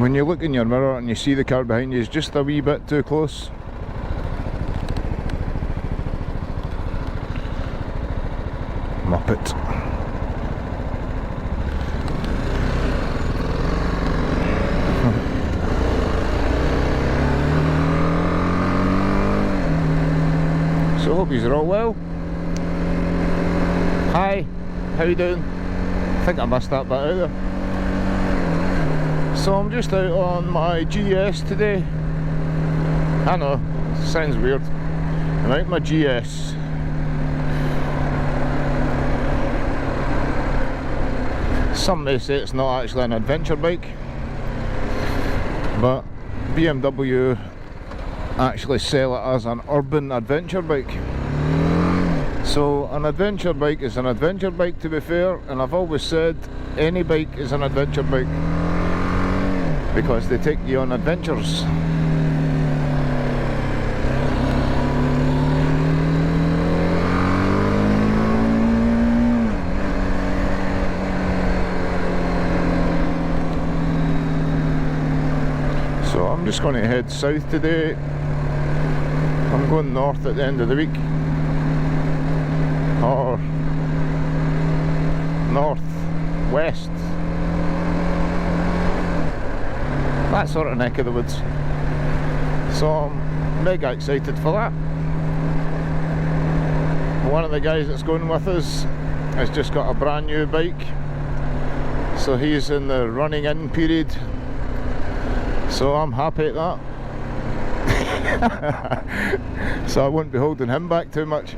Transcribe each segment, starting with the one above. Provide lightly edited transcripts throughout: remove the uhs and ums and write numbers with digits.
when you look in your mirror and you see the car behind you is just a wee bit too close. Muppet. So hope you're all well. Hi, how you doing? I think I missed that bit out there. So I'm just out on my GS today. I know, sounds weird. I'm out my GS. Some may say it's not actually an adventure bike, but BMW actually sell it as an urban adventure bike. So an adventure bike is an adventure bike, to be fair, and I've always said any bike is an adventure bike because they take you on adventures. So I'm just going to head south today. I'm going north at the end of the week, or north west, that sort of neck of the woods. So I'm mega excited for that. One of the guys that's going with us has just got a brand new bike, so he's in the running in period, so I'm happy at that. So I won't be holding him back too much.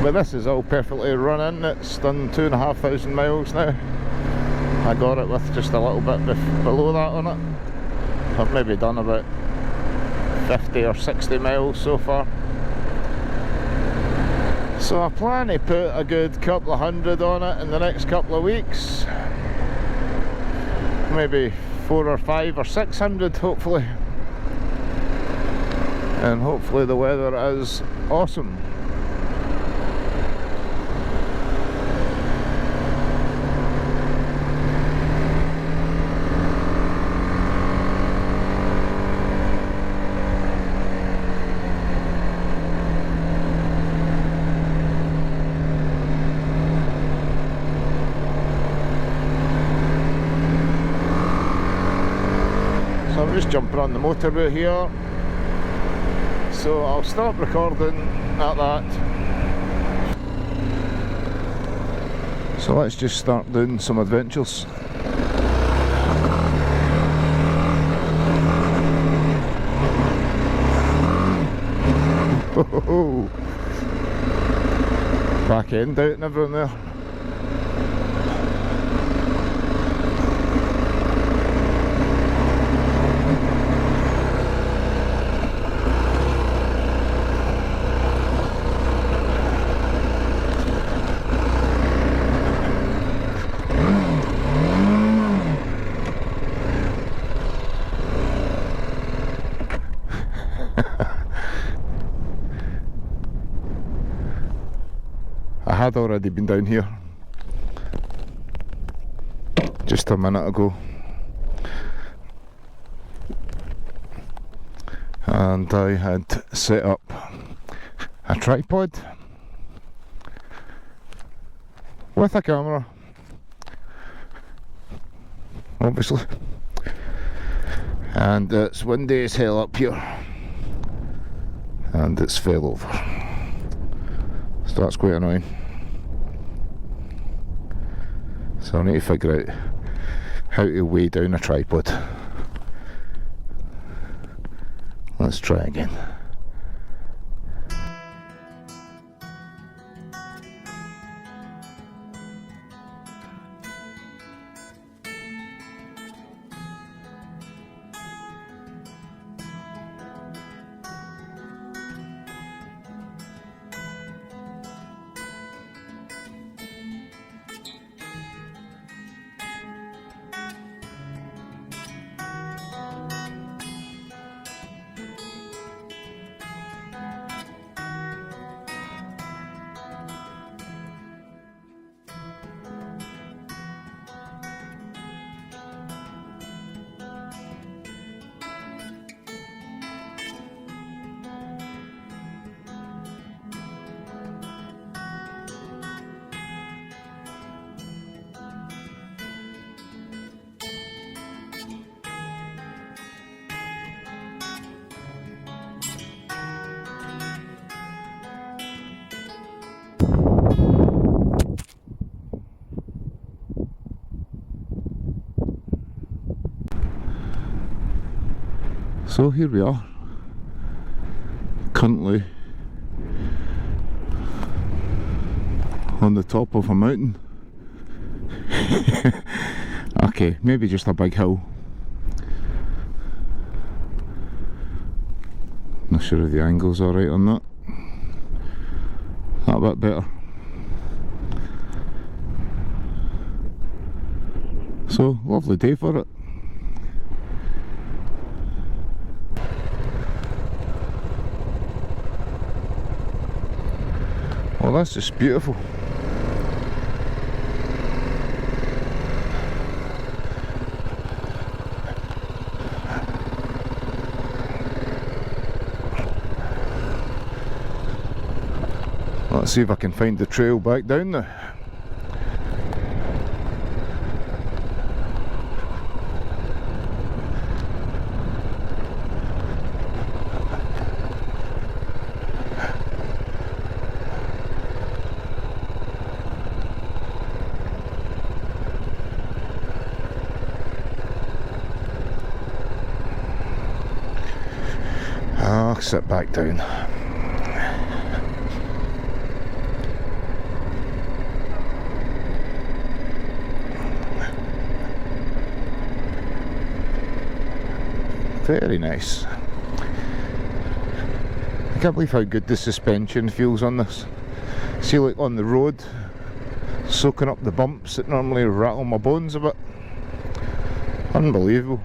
But this is all perfectly run in. It's done 2,500 miles now. I got it with just a little bit below that on it. I've maybe done about 50 or 60 miles so far. So I plan to put a good couple of hundred on it in the next couple of weeks. Maybe 400 or 500 or 600 hopefully. And hopefully the weather is awesome. So I'm just jumping on the motorway here. So I'll stop recording at that. So let's just start doing some adventures. Back end out and everything there. I had already been down here just a minute ago, and I had set up a tripod with a camera, obviously, and it's windy as hell up here and it's fell over, so that's quite annoying. So I need to figure out how to weigh down a tripod. Let's try again. So here we are, currently on the top of a mountain. Okay, maybe just a big hill. Not sure if the angle's alright on that. That bit better. So, lovely day for it. Well, that's just beautiful. Let's see if I can find the trail back down now. I'll sit back down. Very nice. I can't believe how good the suspension feels on this. See, like on the road, soaking up the bumps that normally rattle my bones a bit. Unbelievable.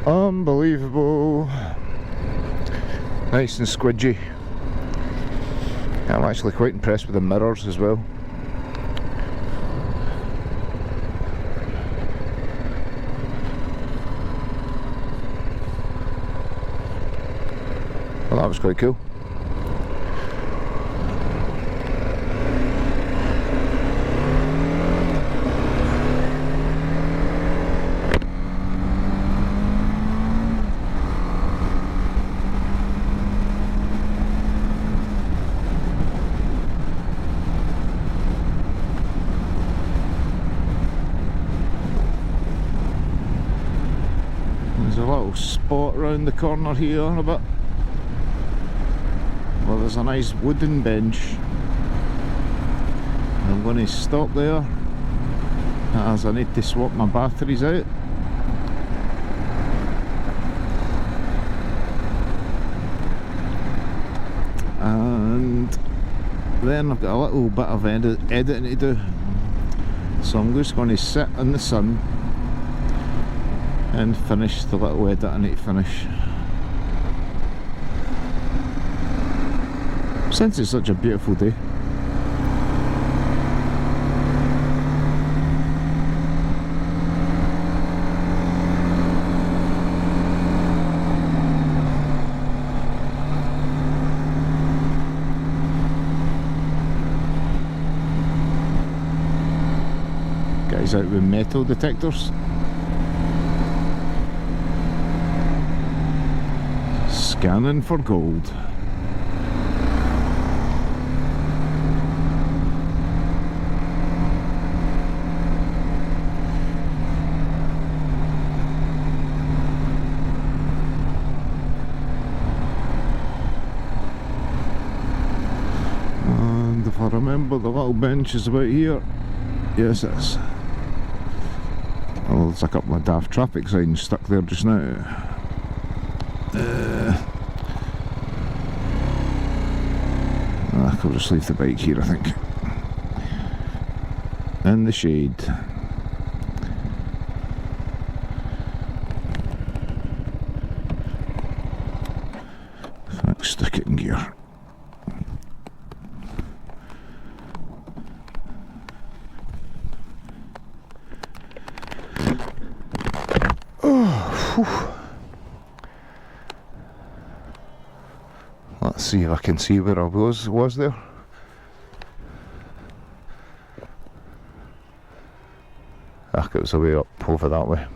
Unbelievable. Nice and squidgy. I'm actually quite impressed with the mirrors as well. Well, that was quite cool. There's a little spot round the corner here a bit. Well, there's a nice wooden bench. I'm going to stop there as I need to swap my batteries out. And then I've got a little bit of editing to do. So I'm just going to sit in the sun and finish the little edit I need to finish. Since it's such a beautiful day. Guys out with metal detectors. Scanning for gold. And if I remember, the little bench is about here. Yes, it is. Oh, there's a couple of daft traffic signs stuck there just now. I'll just leave the bike here, I think. In the shade. Let's stick it in gear. Oh, whew. Let's see if I can see where I was there. Ah, it was a way up over that way.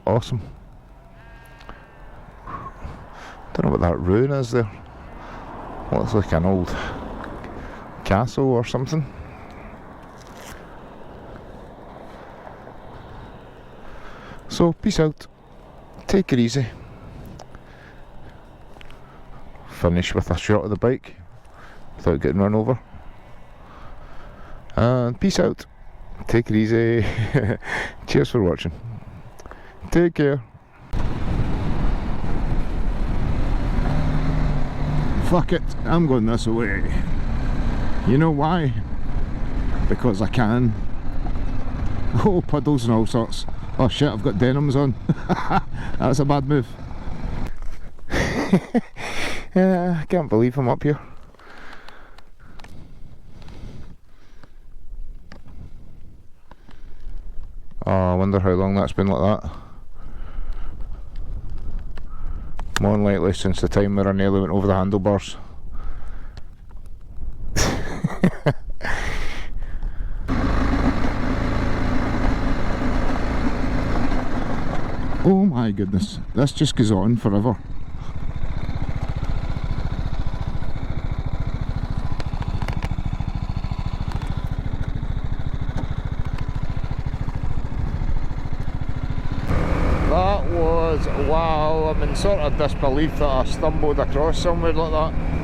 Awesome. Don't know what that ruin is there. Looks like an old castle or something. So peace out, take it easy. Finish with a shot of the bike without getting run over. And peace out, take it easy. Cheers for watching, take care. Fuck it, I'm going this way. You know why? Because I can. Oh, puddles and all sorts. Oh shit, I've got denims on. That's a bad move. I can't believe I'm up here. Oh, I wonder how long that's been like that. More than likely since the time where I nearly went over the handlebars. Oh my goodness, this just goes on forever. That was, wow, I'm in sort of disbelief that I stumbled across somewhere like that.